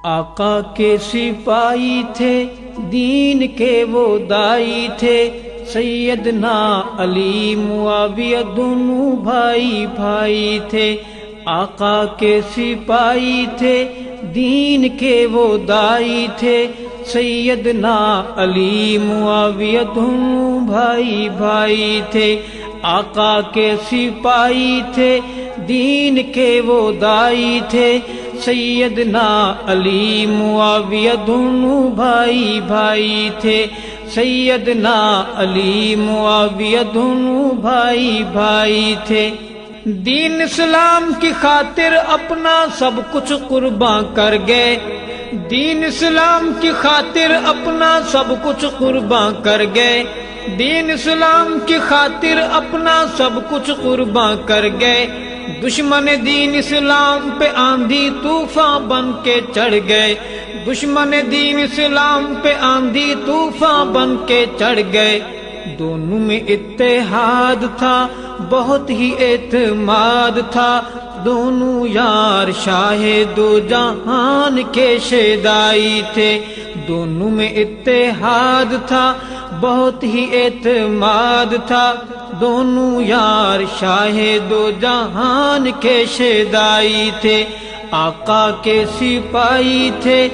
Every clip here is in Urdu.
آقا کے سپاہی تھے، دین کے وہ دائی تھے، سیدنا علی معاویہ دونوں بھائی بھائی تھے۔ آقا کے سپاہی تھے، دین کے وہ دائی تھے، سیدنا علی معاویہ دونوں بھائی بھائی تھے۔ آقا کے سپاہی تھے، دین کے وہ دائی تھے، سیدنا علی معاویہ دونوں بھائی بھائی تھے۔ سیدنا علی معاویہ دونوں بھائی بھائی تھے۔ دین اسلام کی خاطر اپنا سب کچھ قرباں کر گئے، دین اسلام کی خاطر اپنا سب کچھ قرباں کر گئے، دین اسلام کی خاطر اپنا سب کچھ قرباں کر گئے۔ دشمن دین اسلام پہ آندھی طوفان بن کے چڑھ گئے، دشمن دین اسلام پہ آندھی طوفان بن کے چڑھ گئے۔ دونوں میں اتحاد تھا، بہت ہی اعتماد تھا، دونوں یار شاہ دو جہان کے شیدائی تھے۔ دونوں میں اتحاد تھا، بہت ہی اعتماد تھا، دونوں یار شاہ دو جہان کے شیدائی تھے۔ آقا کے سپاہی تھے،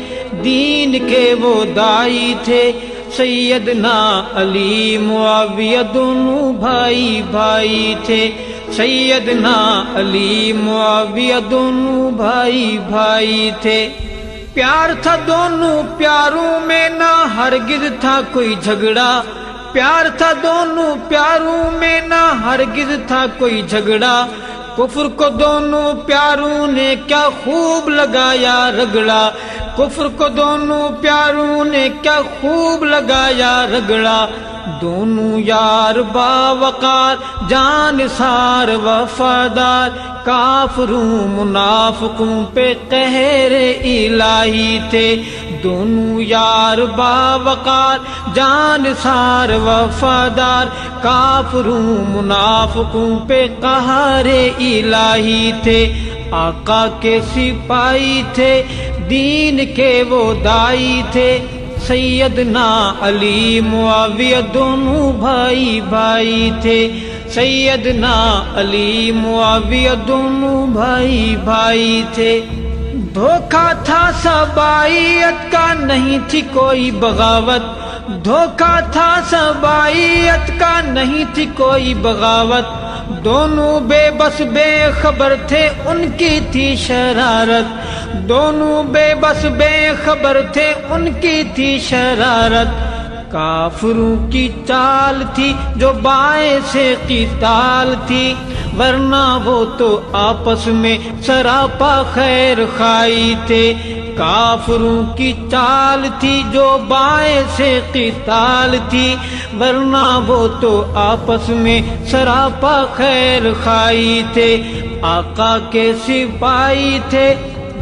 دین کے وہ دائی تھے، سیدنا علی معاویہ دونوں بھائی بھائی تھے۔ سیدنا علی معاویہ دونوں بھائی بھائی تھے۔ پیار تھا دونوں پیاروں میں، نہ ہرگز تھا کوئی جھگڑا، پیار تھا دونوں پیاروں میں، نہ ہرگز تھا کوئی جھگڑا۔ کفر کو دونوں پیاروں نے کیا خوب لگایا رگڑا، کفر کو دونوں پیاروں نے کیا خوب لگایا رگڑا۔ دونوں یار باوقار، جانثار وفادار، کافروں منافقوں پہ قہر الہی تھے۔ دونوں یار باوقار، جانثار وفادار، کافروں منافقوں پہ قہر الہی تھے۔ آقا کے سپاہی تھے، دین کے وہ دائی تھے، سیدنا علی معاویہ دونوں بھائی بھائی تھے۔ سیدنا علی معاویہ دونوں بھائی بھائی تھے۔ دھوکہ تھا سبائیت کا، نہیں تھی کوئی بغاوت، دھوکہ تھا سبائیت کا، نہیں تھی کوئی بغاوت۔ دونوں بے بس بے خبر تھے، ان کی تھی شرارت، دونوں بے بس بے خبر تھے، ان کی تھی شرارت۔ کافروں کی چال تھی جو باعث قتال تھی، ورنہ وہ تو آپس میں سراپا خیر خائی تھے۔ کافروں کی چال تھی جو باعث قتال تھی، ورنہ وہ تو آپس میں سراپا خیر خائی تھے۔ آقا کے سپاہی تھے،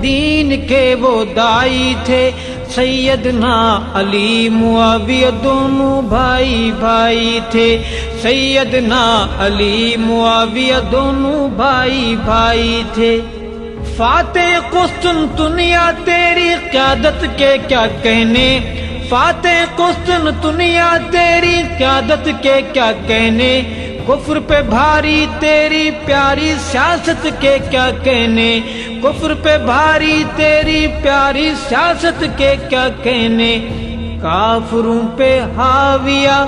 دین کے وہ دائی تھے، سیدنا علی معاویہ دونوں بھائی بھائی تھے۔ سیدنا علی معاویہ دونوں بھائی بھائی تھے۔ فاتح قسطنطنیہ تیری قیادت کے کیا کہنے، فاتح قسطنطنیہ تیری قیادت کے کیا کہنے، کفر پہ بھاری تیری پیاری سیاست کے کیا کہنے، کفر پہ بھاری تیری پیاری سیاست کے کیا کہنے۔ کافروں پہ حاویہ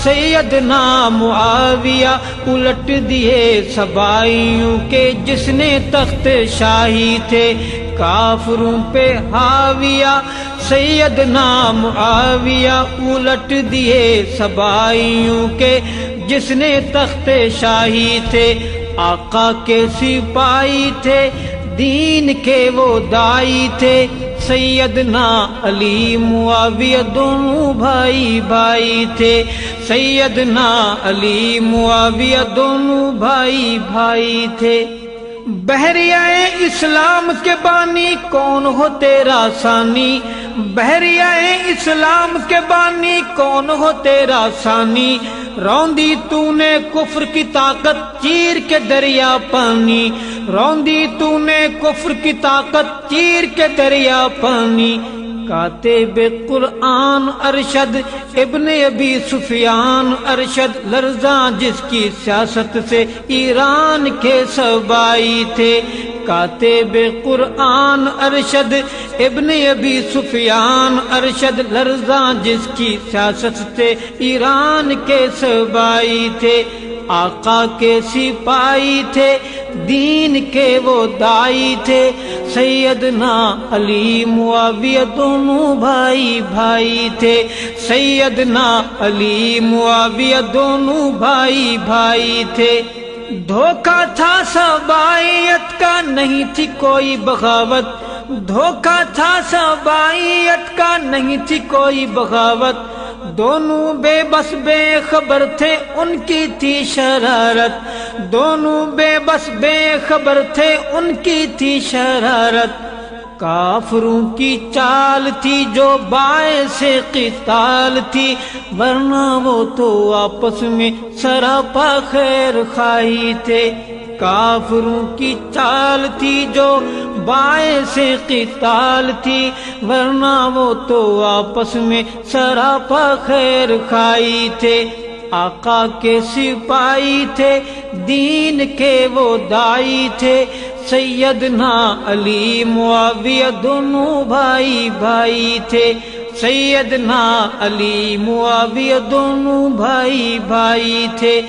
سیدنا معاویہ، الٹ دیے سبائیوں کے جس نے تخت شاہی تھے۔ کافروں پہ حاویہ سیدنا معاویہ، الٹ دیے سبائیوں کے جس نے تخت شاہی تھے۔ آقا کے سپاہی تھے، دین کے وہ دائی تھے، سیدنا علی معاویہ دونوں بھائی بھائی تھے۔ سیدنا علی معاویہ دونوں بھائی بھائی تھے۔ بحریہ اسلام کے بانی کون ہو تیرا ثانی، بحریہ اسلام کے بانی کون ہو تیرا ثانی، روندی تو نے کفر کی طاقت چیر کے دریا پانی، روندی تو نے کفر کی طاقت چیر کے دریا پانی کاتب قرآن ارشد ابن ابی سفیان ارشد لرزاں جس کی سیاست سے ایران کے سبائی تھے کاتب قرآن ارشد ابن ابی سفیان ارشد لرزاں جس کی سیاست سے ایران کے سبائی تھے آقا کے سپاہی تھے دین کے وہ دائی تھے سیدنا علی معاویہ دونوں بھائی بھائی تھے سیدنا علی معاویہ دونوں بھائی بھائی تھے دھوکہ تھا سبائیت کا نہیں تھی کوئی بغاوت دھوکہ تھا سبائیت کا نہیں تھی کوئی بغاوت دونوں بے بس بے خبر تھے ان کی تھی شرارت دونوں بے بس بے خبر تھے ان کی تھی شرارت کافروں کی چال تھی جو باعث قتال تھی ورنہ وہ تو آپس میں سراپا خیر خواہی تھے کافروں کی چال تھی جو باعث قتال تھی ورنہ وہ تو آپس میں سراپا خیر خواہی تھے آقا کے سپاہی تھے دین کے وہ دائی تھے سیدنا علی معاویہ دونوں بھائی بھائی تھے سیدنا علی معاویہ دونوں بھائی بھائی تھے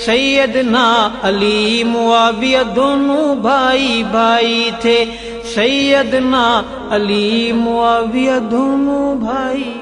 سیدنا علی معاویہ دونوں بھائی بھائی تھے سیدنا علی معاویہ دونوں بھائی